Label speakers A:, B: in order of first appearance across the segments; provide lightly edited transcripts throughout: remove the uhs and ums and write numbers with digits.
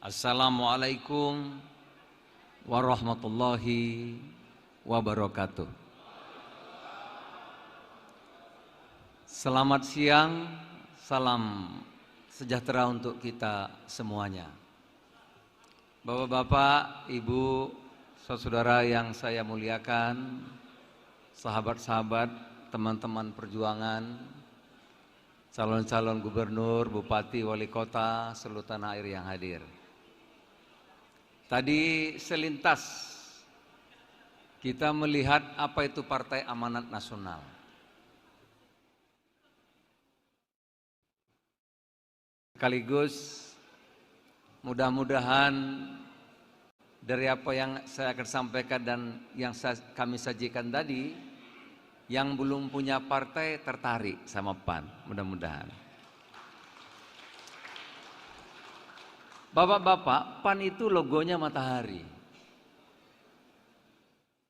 A: Assalamualaikum warahmatullahi wabarakatuh. Selamat siang, salam sejahtera untuk kita semuanya. Bapak-bapak, ibu, saudara yang saya muliakan, sahabat-sahabat, teman-teman perjuangan, calon-calon gubernur, bupati, wali kota, seluruh tanah air yang hadir. Tadi selintas kita melihat apa itu Partai Amanat Nasional. Sekaligus mudah-mudahan dari apa yang saya akan sampaikan dan yang kami sajikan tadi, yang belum punya partai tertarik sama PAN, mudah-mudahan. Bapak-bapak, PAN itu logonya matahari,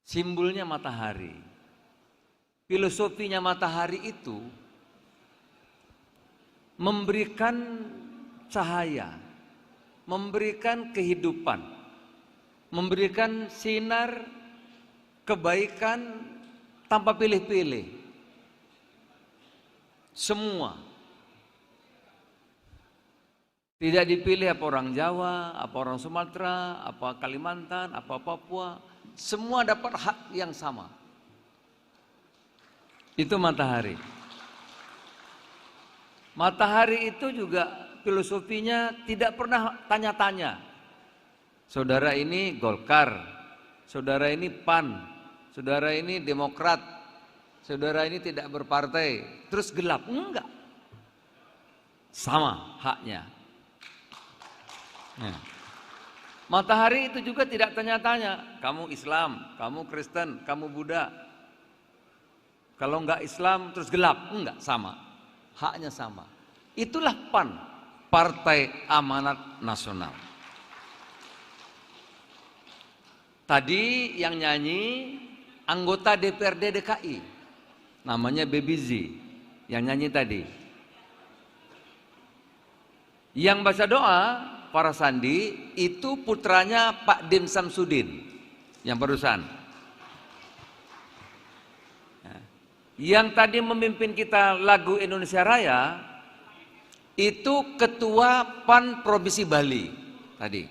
A: simbolnya matahari, filosofinya matahari itu memberikan cahaya, memberikan kehidupan, memberikan sinar kebaikan tanpa pilih-pilih. Semua. Tidak dipilih apa orang Jawa, apa orang Sumatera, apa Kalimantan, apa Papua. Semua dapat hak yang sama. Itu matahari. Matahari itu juga filosofinya tidak pernah tanya-tanya. Saudara ini Golkar, saudara ini PAN, saudara ini Demokrat, saudara ini tidak berpartai, terus gelap. Enggak. Sama haknya. Nah, matahari itu juga tidak tanya-tanya, kamu Islam, kamu Kristen, kamu Buddha. Kalau enggak Islam terus gelap, enggak, sama. Haknya sama. Itulah PAN, Partai Amanat Nasional. Tadi yang nyanyi anggota DPRD DKI, namanya Baby Z, yang nyanyi tadi. Yang baca doa para sandi itu putranya Pak Din Samsudin yang barusan. Yang tadi memimpin kita lagu Indonesia Raya itu ketua PAN Provinsi Bali tadi.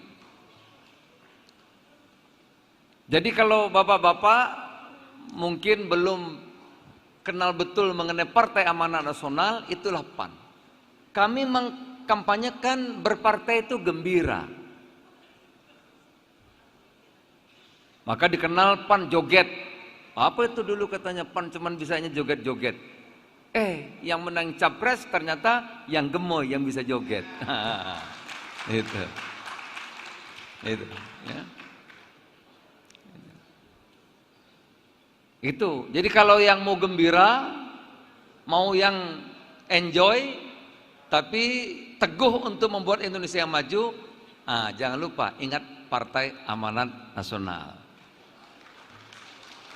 A: Jadi kalau bapak-bapak mungkin belum kenal betul mengenai Partai Amanat Nasional, itulah PAN. Kami kampanyekan berpartai itu gembira. Maka dikenal PAN joget. Apa itu dulu katanya PAN cuman bisanya joget-joget. Yang menang capres ternyata yang gemoy yang bisa joget. Itu. Ya. Itu. Jadi kalau yang mau gembira, mau yang enjoy, tapi teguh untuk membuat Indonesia yang maju, jangan lupa ingat Partai Amanat Nasional.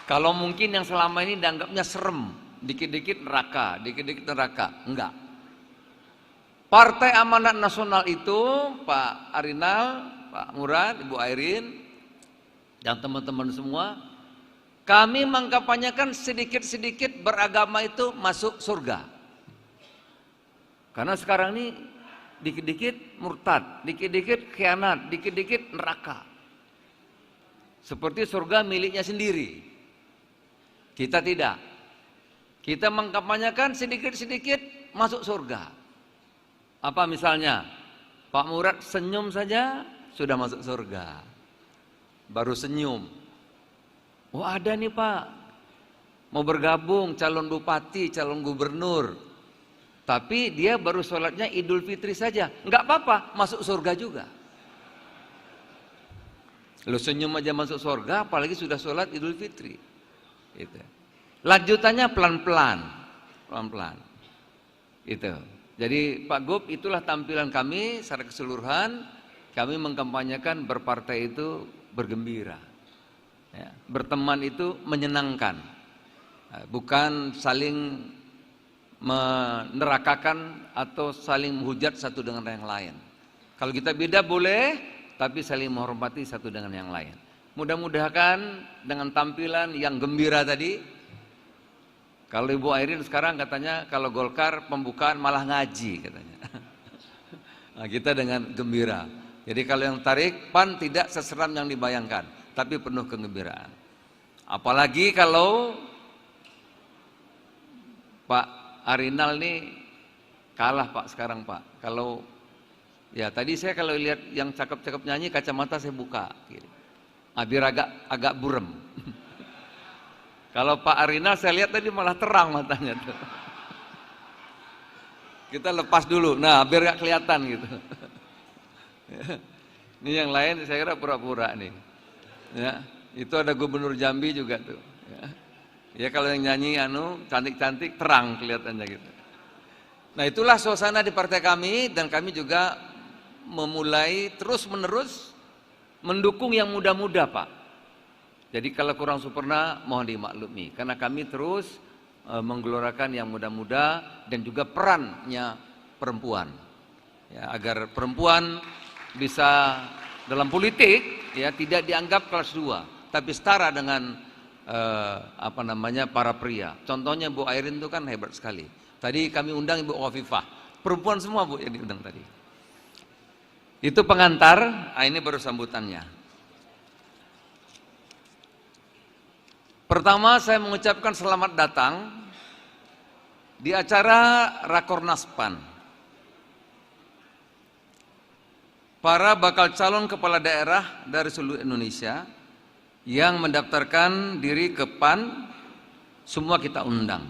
A: Kalau mungkin yang selama ini dianggapnya serem, dikit-dikit neraka, enggak. Partai Amanat Nasional itu Pak Arinal, Pak Murad, Ibu Airin, dan teman-teman semua, kami mengkampanyekan sedikit-sedikit beragama itu masuk surga. Karena sekarang ini dikit-dikit murtad, dikit-dikit khianat, dikit-dikit neraka. Seperti surga miliknya sendiri. Kita tidak. Kita mengkampanyekan sedikit-sedikit masuk surga. Apa misalnya? Pak Murad senyum saja sudah masuk surga. Baru senyum. Oh ada nih Pak, mau bergabung calon bupati, calon gubernur. Tapi dia baru sholatnya Idul Fitri saja. Enggak apa-apa, masuk surga juga. Lu senyum aja masuk surga, apalagi sudah sholat Idul Fitri. Gitu. Lanjutannya pelan-pelan. Itu. Jadi Pak Gub, itulah tampilan kami secara keseluruhan. Kami mengkampanyekan berpartai itu bergembira. Ya, berteman itu menyenangkan. Bukan saling menerakakan atau saling menghujat satu dengan yang lain. Kalau kita beda boleh, tapi saling menghormati satu dengan yang lain. Mudah-mudahan dengan tampilan yang gembira tadi, kalau Ibu Airin sekarang katanya kalau Golkar pembukaan malah ngaji katanya. Nah, kita dengan gembira. Jadi kalau yang tarik, PAN tidak seseram yang dibayangkan, tapi penuh kegembiraan. Apalagi kalau Pak Arinal nih kalah Pak sekarang Pak. Kalau ya tadi saya kalau lihat yang cakep-cakep nyanyi, kacamata saya buka gitu. Biar agak burem. Kalau Pak Arinal saya lihat tadi malah terang matanya tuh. Kita lepas dulu, nah biar gak kelihatan gitu. Ini yang lain saya kira pura-pura nih. Ya, itu ada Gubernur Jambi juga tuh. Ya kalau yang nyanyi cantik-cantik terang kelihatannya gitu. Nah itulah suasana di partai kami, dan kami juga memulai terus-menerus mendukung yang muda-muda Pak. Jadi kalau kurang sempurna mohon dimaklumi, karena kami terus menggelorakan yang muda-muda dan juga perannya perempuan. Ya, agar perempuan bisa dalam politik ya tidak dianggap kelas 2, tapi setara dengan para pria. Contohnya Bu Airin itu kan hebat sekali. Tadi kami undang Ibu Khofifah, perempuan semua Bu yang diundang tadi. Itu pengantar, ini baru sambutannya. Pertama saya mengucapkan selamat datang di acara Rakornas PAN. Para bakal calon kepala daerah dari seluruh Indonesia yang mendaftarkan diri ke PAN, semua kita undang.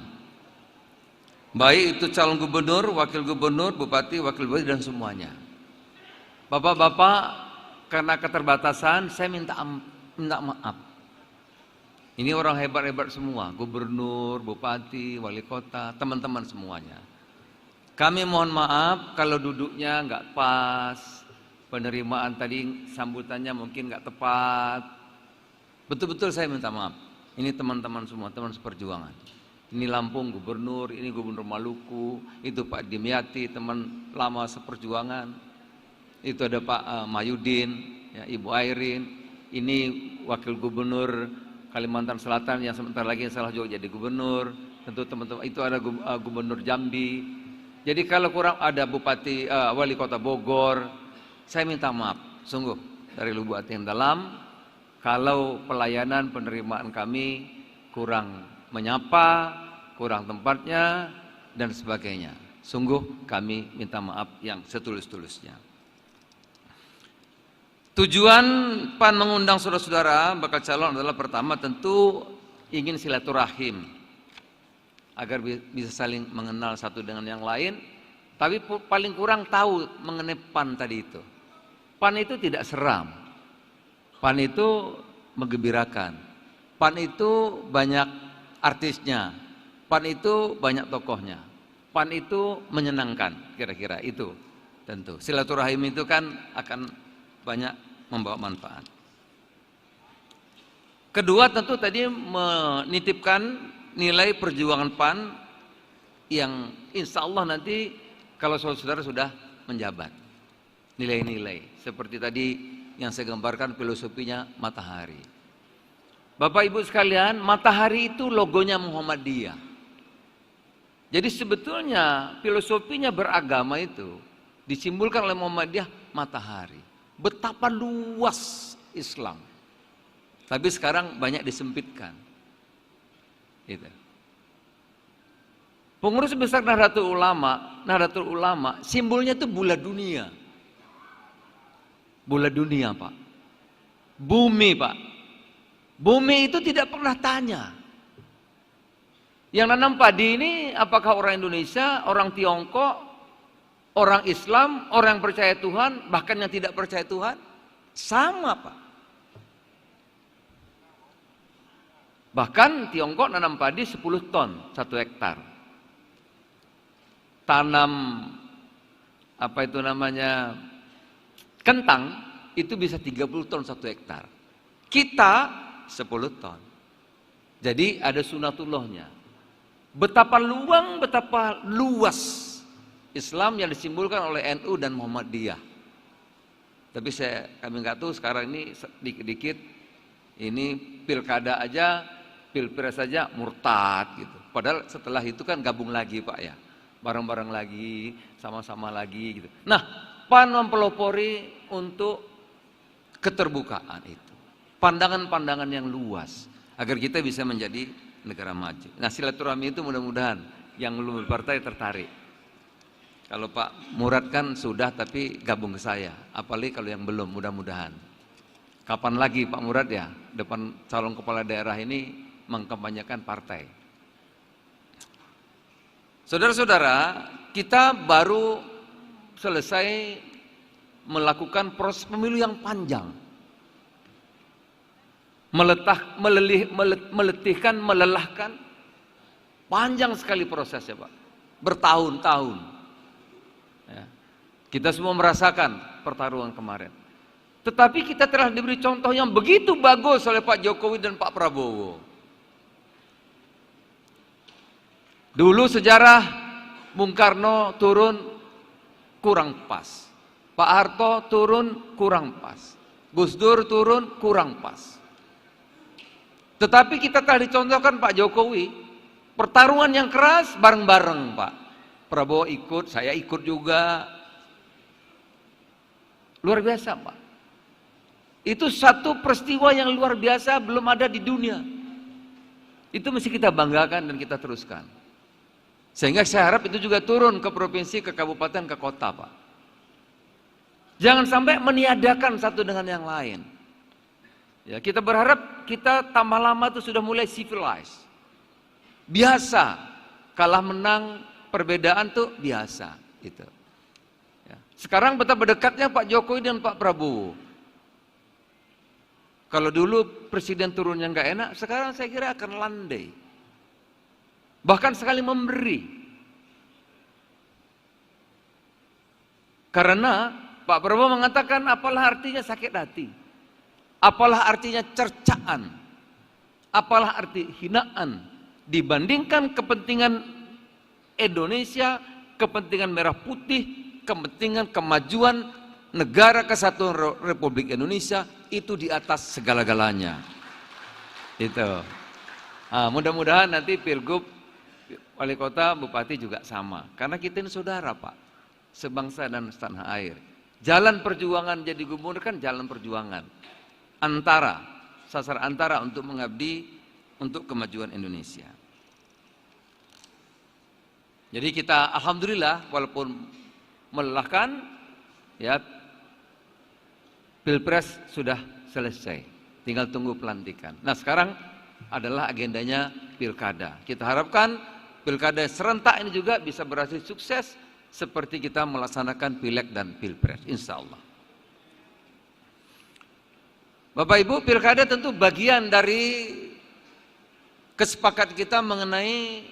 A: Baik itu calon gubernur, wakil gubernur, bupati, wakil bupati, dan semuanya. Bapak-bapak, karena keterbatasan saya minta maaf. Ini orang hebat-hebat semua, gubernur, bupati, wali kota, teman-teman semuanya. Kami mohon maaf kalau duduknya nggak pas, penerimaan tadi sambutannya mungkin nggak tepat. Betul-betul saya minta maaf. Ini teman-teman semua, teman seperjuangan. Ini Lampung gubernur, ini gubernur Maluku, itu Pak Dimyati, teman lama seperjuangan. Itu ada Pak Mayudin, ya, Ibu Airin, ini wakil gubernur Kalimantan Selatan yang sebentar lagi salah juga jadi gubernur. Tentu teman-teman itu ada gubernur Jambi. Jadi kalau kurang ada bupati, wali kota Bogor, saya minta maaf, sungguh dari lubuk hati yang dalam. Kalau pelayanan penerimaan kami kurang menyapa, kurang tempatnya, dan sebagainya. Sungguh kami minta maaf yang setulus-tulusnya. Tujuan PAN mengundang saudara-saudara bakal calon adalah pertama tentu ingin silaturahim agar bisa saling mengenal satu dengan yang lain, tapi paling kurang tahu mengenai PAN tadi itu. PAN itu tidak seram, PAN itu menggembirakan, PAN itu banyak artisnya, PAN itu banyak tokohnya, PAN itu menyenangkan, kira-kira itu tentu. Silaturahim itu kan akan banyak membawa manfaat. Kedua tentu tadi menitipkan nilai perjuangan PAN yang insya Allah nanti kalau saudara sudah menjabat. Nilai-nilai seperti tadi yang saya gambarkan filosofinya matahari. Bapak Ibu sekalian, matahari itu logonya Muhammadiyah. Jadi sebetulnya filosofinya beragama itu disimbolkan oleh Muhammadiyah matahari. Betapa luas Islam, tapi sekarang banyak disempitkan. Gitu. Pengurus besar Nahdlatul Ulama, simbolnya itu bulan dunia. Bulan dunia Pak, bumi Pak. Bumi itu tidak pernah tanya. Yang nanam padi ini apakah orang Indonesia, orang Tiongkok, orang Islam, orang yang percaya Tuhan, bahkan yang tidak percaya Tuhan, sama Pak. Bahkan Tiongkok nanam padi 10 ton 1 hektar. Tanam kentang itu bisa 30 ton 1 hektar. Kita 10 ton. Jadi ada sunatullahnya. Betapa luas Islam yang disimbolkan oleh NU dan Muhammadiyah. Tapi kami nggak tahu sekarang ini dikit-dikit ini pilkada aja, pilpres saja murtad gitu. Padahal setelah itu kan gabung lagi Pak ya, bareng-bareng lagi, sama-sama lagi gitu. Nah, PAN mempelopori untuk keterbukaan itu, pandangan-pandangan yang luas agar kita bisa menjadi negara maju. Nah, silaturahmi itu mudah-mudahan yang belum berpartai tertarik. Kalau Pak Murad kan sudah tapi gabung ke saya, apalagi kalau yang belum, mudah-mudahan. Kapan lagi Pak Murad ya depan calon kepala daerah ini mengkampanyekan partai. Saudara-saudara, kita baru selesai melakukan proses pemilu yang panjang, meletihkan, melelahkan, panjang sekali prosesnya Pak, bertahun-tahun ya. Kita semua merasakan pertarungan kemarin, tetapi kita telah diberi contoh yang begitu bagus oleh Pak Jokowi dan Pak Prabowo. Dulu sejarah Bung Karno turun kurang pas, Pak Harto turun kurang pas, Gus Dur turun kurang pas. Tetapi kita telah dicontohkan Pak Jokowi, pertarungan yang keras bareng-bareng Pak. Prabowo ikut, saya ikut juga. Luar biasa Pak. Itu satu peristiwa yang luar biasa, belum ada di dunia. Itu mesti kita banggakan dan kita teruskan. Sehingga saya harap itu juga turun ke provinsi, ke kabupaten, ke kota Pak. Jangan sampai meniadakan satu dengan yang lain. Ya, kita berharap kita tambah lama itu sudah mulai civilized. Biasa, kalah menang, perbedaan tuh biasa gitu. Ya. Sekarang betapa dekatnya Pak Jokowi dan Pak Prabowo. Kalau dulu presiden turunnya nggak enak, sekarang saya kira akan landai. Bahkan sekali memberi. Karena Pak Prabowo mengatakan apalah artinya sakit hati, apalah artinya cercaan, apalah arti hinaan dibandingkan kepentingan Indonesia, kepentingan merah putih, kepentingan kemajuan negara kesatuan Republik Indonesia itu di atas segala-galanya. Itu. Nah, mudah-mudahan nanti pilgub, wali kota, bupati juga sama. Karena kita ini saudara Pak, sebangsa dan setanah air. Jalan perjuangan jadi gubernur kan jalan perjuangan. Sasar antara untuk mengabdi untuk kemajuan Indonesia. Jadi kita alhamdulillah walaupun melelahkan ya, Pilpres sudah selesai, tinggal tunggu pelantikan. Nah sekarang adalah agendanya pilkada. Kita harapkan pilkada serentak ini juga bisa berhasil sukses seperti kita melaksanakan pileg dan pilpres, insya Allah. Bapak Ibu, pilkada tentu bagian dari kesepakatan kita mengenai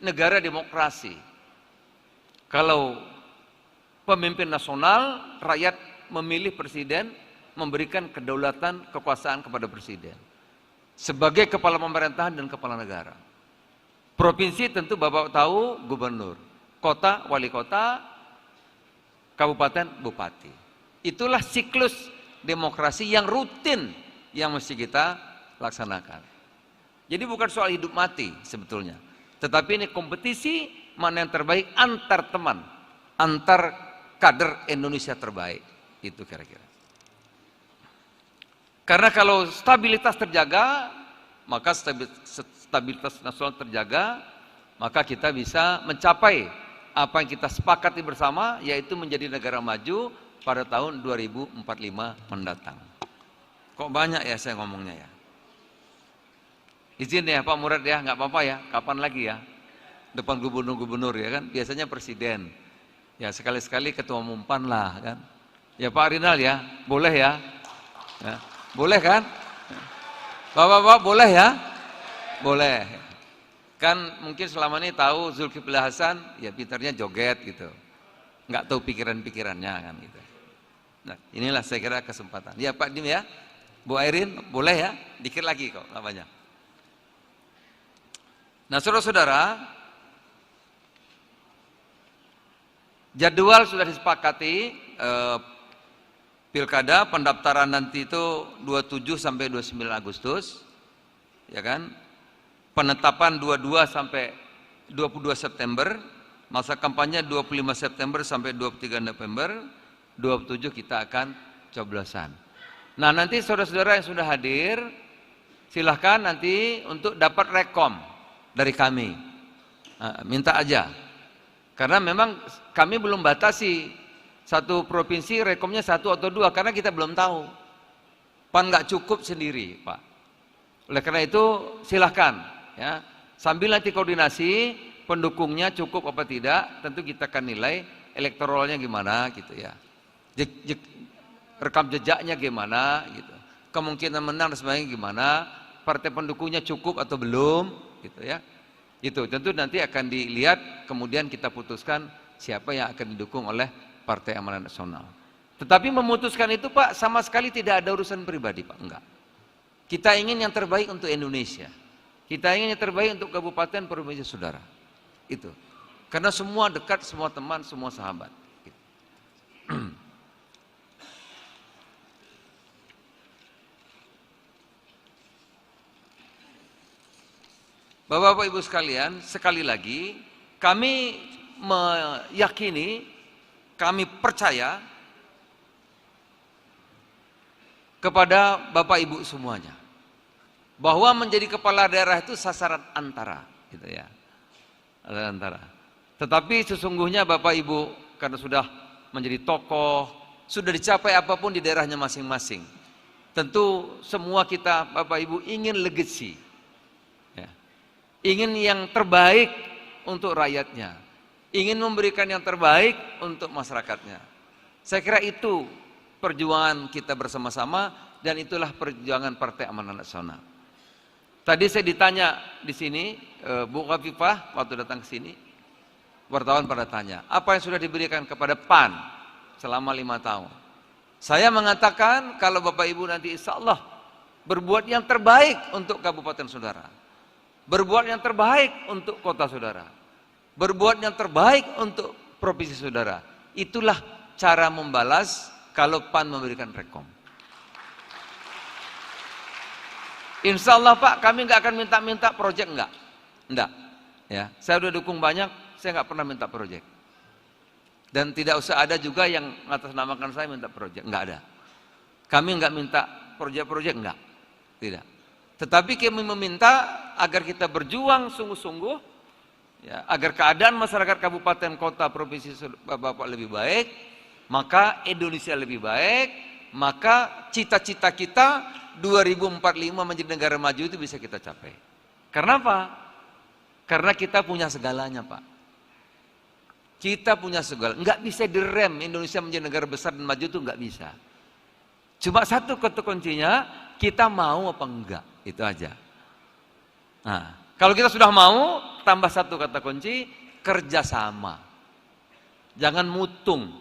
A: negara demokrasi. Kalau pemimpin nasional, rakyat memilih presiden, memberikan kedaulatan kekuasaan kepada presiden sebagai kepala pemerintahan dan kepala negara. Provinsi tentu Bapak tahu gubernur, kota wali kota, kabupaten bupati. Itulah siklus demokrasi yang rutin yang mesti kita laksanakan. Jadi bukan soal hidup mati sebetulnya, tetapi ini kompetisi mana yang terbaik antar teman, antar kader Indonesia terbaik. Itu kira-kira. Karena kalau stabilitas terjaga, maka stabilitas nasional terjaga, maka kita bisa mencapai apa yang kita sepakati bersama, yaitu menjadi negara maju pada tahun 2045 mendatang. Kok banyak ya saya ngomongnya ya? Izin ya Pak Murad ya, nggak apa-apa ya, kapan lagi ya? Depan gubernur-gubernur ya kan, biasanya presiden. Ya sekali-sekali ketua umum PAN lah kan. Ya Pak Rinal ya, boleh ya? Ya. Boleh kan? Bapak-bapak boleh ya? Boleh. Kan mungkin selama ini tahu Zulkifli Hasan, ya pintarnya joget gitu. Nggak tahu pikiran-pikirannya kan gitu. Nah inilah saya kira kesempatan. Ya Pak Dim ya, Bu Airin boleh ya? Dikit lagi kok, nggak banyak. Nah saudara-saudara, jadwal sudah disepakati, Pilkada pendaftaran nanti itu 27 sampai 29 Agustus, ya kan? Penetapan 22 sampai 22 September, masa kampanye 25 September sampai 23 November, 27 kita akan coblosan. Nah, nanti saudara-saudara yang sudah hadir, silahkan nanti untuk dapat rekom dari kami. Nah, minta aja. Karena memang kami belum batasi satu provinsi rekomnya 1 atau 2 karena kita belum tahu. PAN nggak cukup sendiri, Pak. Oleh karena itu silahkan, ya. Sambil nanti koordinasi pendukungnya cukup apa tidak, tentu kita akan nilai elektoralnya gimana, gitu ya. Rekam jejaknya gimana, gitu. Kemungkinan menang dan sebagainya gimana, partai pendukungnya cukup atau belum, gitu ya. Itu tentu nanti akan dilihat, kemudian kita putuskan siapa yang akan didukung oleh Partai Amanat Nasional. Tetapi memutuskan itu, Pak, sama sekali tidak ada urusan pribadi, Pak, enggak. Kita ingin yang terbaik untuk Indonesia. Kita ingin yang terbaik untuk kabupaten provinsi saudara. Itu. Karena semua dekat, semua teman, semua sahabat. Gitu. Bapak-bapak Ibu sekalian, sekali lagi kami meyakini, kami percaya kepada Bapak Ibu semuanya bahwa menjadi kepala daerah itu sasaran antara, gitu ya. Antara. Tetapi sesungguhnya Bapak Ibu karena sudah menjadi tokoh, sudah dicapai apapun di daerahnya masing-masing. Tentu semua kita Bapak Ibu ingin legacy. Ya. Ingin yang terbaik untuk rakyatnya. Ingin memberikan yang terbaik untuk masyarakatnya. Saya kira itu perjuangan kita bersama-sama dan itulah perjuangan Partai Amanat Nasional. Tadi saya ditanya di sini, Bu Khafifah waktu datang ke sini, wartawan pada tanya, apa yang sudah diberikan kepada PAN selama 5 tahun? Saya mengatakan kalau Bapak Ibu nanti insya Allah berbuat yang terbaik untuk kabupaten saudara, berbuat yang terbaik untuk kota saudara, berbuat yang terbaik untuk provinsi saudara, itulah cara membalas kalau PAN memberikan rekom. Insya Allah, Pak, kami nggak akan minta proyek, enggak. Ya, saya udah dukung banyak, saya nggak pernah minta proyek. Dan tidak usah ada juga yang mengatasnamakan saya minta proyek, nggak ada. Kami nggak minta proyek-proyek, enggak, tidak. Tetapi kami meminta agar kita berjuang sungguh-sungguh, ya, agar keadaan masyarakat kabupaten, kota, provinsi Bapak lebih baik, maka Indonesia lebih baik, maka cita-cita kita 2045 menjadi negara maju itu bisa kita capai. Karena apa? Karena kita punya segalanya, Pak. Kita punya segala, nggak bisa direm Indonesia menjadi negara besar dan maju itu nggak bisa. Cuma satu kata kuncinya, kita mau apa enggak, itu aja. Nah, kalau kita sudah mau, tambah satu kata kunci, kerjasama. Jangan mutung,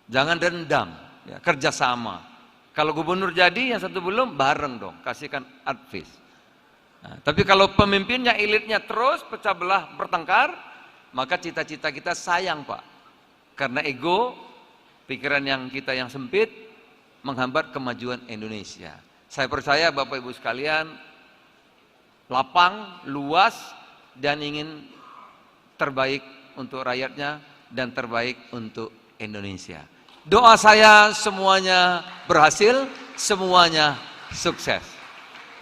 A: jangan dendam, ya, kerjasama. Kalau gubernur jadi, yang satu belum, bareng dong, kasihkan advice. Nah, tapi kalau pemimpinnya, elitnya terus pecah belah, bertengkar, maka cita-cita kita sayang, Pak. Karena ego, pikiran kita yang sempit, menghambat kemajuan Indonesia. Saya percaya Bapak Ibu sekalian, lapang, luas, dan ingin terbaik untuk rakyatnya dan terbaik untuk Indonesia. Doa saya semuanya berhasil, semuanya sukses.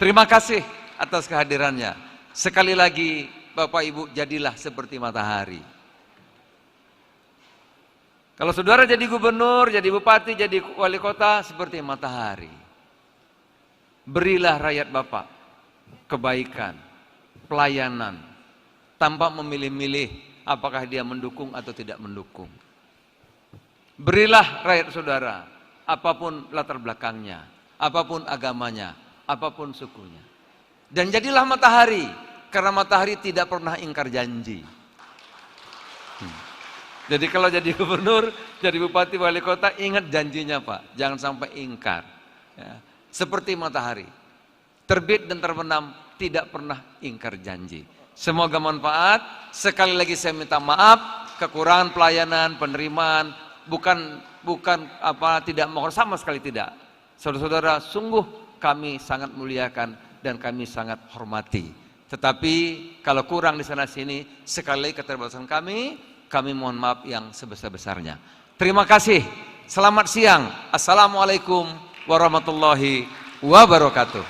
A: Terima kasih atas kehadirannya. Sekali lagi Bapak Ibu, jadilah seperti matahari. Kalau saudara jadi gubernur, jadi bupati, jadi wali kota, seperti matahari. Berilah rakyat Bapak kebaikan, pelayanan, tanpa memilih-milih apakah dia mendukung atau tidak mendukung. Berilah rakyat saudara, apapun latar belakangnya, apapun agamanya, apapun sukunya. Dan jadilah matahari, karena matahari tidak pernah ingkar janji. Jadi kalau jadi gubernur, jadi bupati, wali kota, ingat janjinya, Pak. Jangan sampai ingkar. Ya. Seperti matahari, terbit dan terbenam, tidak pernah ingkar janji. Semoga manfaat. Sekali lagi saya minta maaf, kekurangan pelayanan, penerimaan, bukan bukan tidak mau sama sekali tidak. Saudara-saudara, sungguh kami sangat muliakan dan kami sangat hormati. Tetapi kalau kurang di sana sini, sekali lagi keterbatasan kami mohon maaf yang sebesar-besarnya. Terima kasih. Selamat siang. Assalamualaikum warahmatullahi wabarakatuh.